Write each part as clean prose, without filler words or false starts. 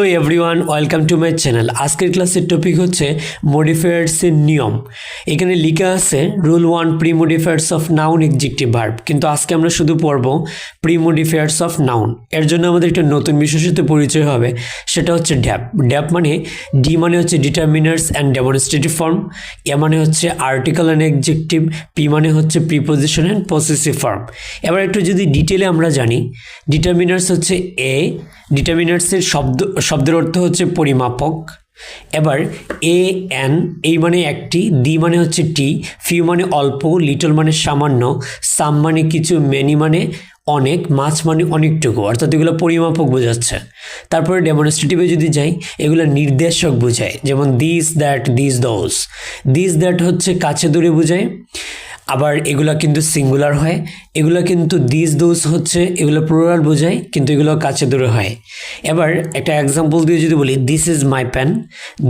Hello everyone, welcome to my channel. আজকের ক্লাসের topic হচ্ছে মডিফায়ার্সের নিয়ম। এখানে লেখা আছে rule 1 pre modifiers of noun adjective verb, কিন্তু আজকে আমরা শুধু পড়ব প্রি মডিফায়ার্স অফ নাউন। এর জন্য আমাদের একটা নতুন বিষয়ের সাথে পরিচয় হবে, সেটা হচ্ছে ড্যাপ। ড্যাপ মানে ডি মানে হচ্ছে ডিটারমিনার্স অ্যান্ড ডেমনস্ট্রেটিভ ফর্ম, এ মানে হচ্ছে আর্টিকেল অ্যান্ড এডজেক্টিভ, পি মানে হচ্ছে প্রিপোজিশন অ্যান্ড পসেসিভ ফর্ম। এবার একটু যদি ডিটেলে আমরা জানি, ডিটারমিনার্স হচ্ছে এ, ডিটারমিনার্সের শব্দের অর্থ হচ্ছে পরিমাপক। এবার এ এন এই মানে একটি, দি মানে হচ্ছে টি, ফিউ মানে অল্প, লিটল মানে সামান্য, সাম মানে কিছু, মেনি মানে অনেক, মাছ মানে অনেকটুকু, অর্থাৎ এগুলো পরিমাপক বোঝাচ্ছে। তারপরে ডেমনস্ট্রেটিভে যদি যাই, এগুলো নির্দেশক বোঝায়, যেমন this that, this those. This that হচ্ছে কাছে দূরে বোঝায়, আবার এগুলা কিন্তু সিঙ্গুলার হয়। এগুলো কিন্তু দিস দোজ হচ্ছে এগুলো প্লুরাল বোঝায়, কিন্তু এগুলো কাছে দূরে হয়। এবার একটা এক্সাম্পল দিয়ে যদি বলি, this is my pen,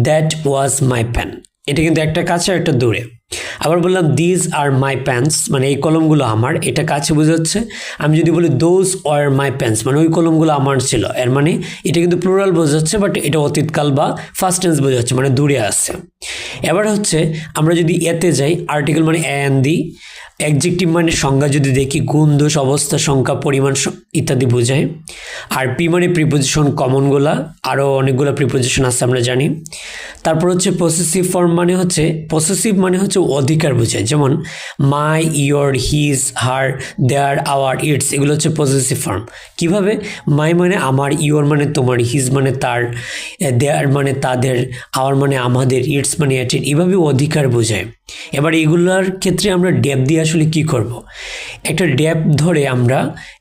that was my pen, এটা কিন্তু একটা কাছে একটা দূরে। আবার বললাম দিস আর মাই প্যান্টস, মানে এই কলমগুলো আমার, এটা কাছে বোঝাচ্ছে। আমি যদি বলি দোজ আর মাই প্যান্টস, মানে ওই কলমগুলো আমার ছিল, এর মানে এটা কিন্তু প্লুরাল বোঝাচ্ছে, বাট এটা অতীতকাল বা ফার্স্ট টেন্স বোঝাচ্ছে, মানে দূরে আছে। এবার হচ্ছে আমরা যদি এতে যাই, আর্টিকেল মানে এন দি, অ্যাডজেক্টিভ মানে সংজ্ঞা যদি দেখি, গুণ, দোষ, অবস্থা, সংখ্যা, পরিমাণ ইত্যাদি বোঝায়। আর পি মানে প্রিপোজিশন, কমনগুলা, আরও অনেকগুলো প্রিপোজিশন আছে আমরা জানি। তারপর হচ্ছে পসেসিভ ফর্ম, মানে হচ্ছে পসেসিভ মানে হচ্ছে অধিকার বোঝায়, যেমন my, your, his, her, their, our, its, এগুলো হচ্ছে পসেসিভ ফর্ম। কিভাবে? মাই মানে আমার, ইয়োর মানে তোমার, হিজ মানে তার, দেয়ার মানে তাদের, আওয়ার মানে আমাদের, ইটস মানে এটির, এভাবে অধিকার বোঝায়। এবার এগুলোর ক্ষেত্রে আমরা ড্যাপ দিয়ে আসলে কি করব? একটা ড্যাপ ধরে আমরা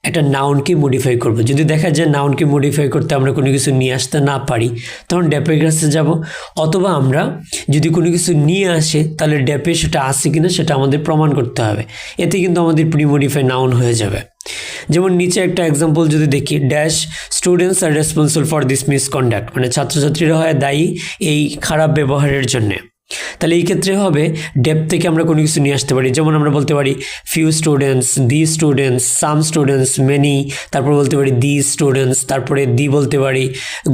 একটা নাউনকে মডিফাই করব। যদি দেখা যায় নাউনকে মডিফাই করতে আমরা কোনো কিছু নিয়ে আসতে না পারি, তখন ড্যাপের কাছে যাব। অথবা আমরা যদি কোনো কিছু নিয়ে আসে, তাহলে ড্যাপে সেটা আছে কিনা সেটা আমাদের প্রমাণ করতে হবে। এতে কিন্তু আমাদের প্রি মডিফাই নাউন হয়ে যাবে। যেমন নিচে একটা এক্সাম্পল যদি দেখি, dash students are responsible for this misconduct, মানে ছাত্রছাত্রীরা হয় দায়ী এই খারাপ ব্যবহারের জন্যে। তাহলে এই ক্ষেত্রে হবে ডেপ থেকে আমরা কোনো কিছু নিয়ে আসতে পারি, যেমন আমরা বলতে পারি few students, the students, some students, many, তারপর বলতে পারি দি স্টুডেন্টস, তারপরে দি বলতে পারি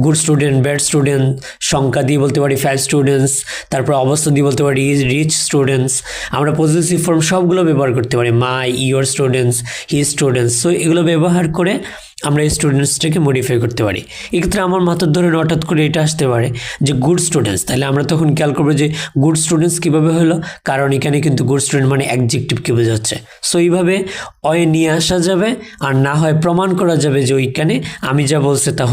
গুড স্টুডেন্ট, ব্যাড স্টুডেন্ট, সংখ্যা দিয়ে বলতে পারি 5 স্টুডেন্টস, তারপর অবস্থা দিয়ে বলতে পারি রিচ স্টুডেন্টস। আমরা পজিটিভ ফর্ম সবগুলো ব্যবহার করতে পারি, my, your students, his students. So এগুলো ব্যবহার করে আমরা এই স্টুডেন্টসটাকে মডিফাই করতে পারি। এক্ষেত্রে আমার মাথার ধরে হঠাৎ করে এটা আসতে পারে যে গুড স্টুডেন্টস, তাহলে আমরা তখন খেয়াল করবো যে গুড স্টুডেন্টস কীভাবে হলো, কারণ এখানে কিন্তু গুড স্টুডেন্ট মানে অ্যাডজেক্টিভকে বোঝাচ্ছে। সো এইভাবে নিয়ে আসা যাবে, আর না হয় প্রমাণ করা যাবে যে ওইখানে আমি যা বলছে তা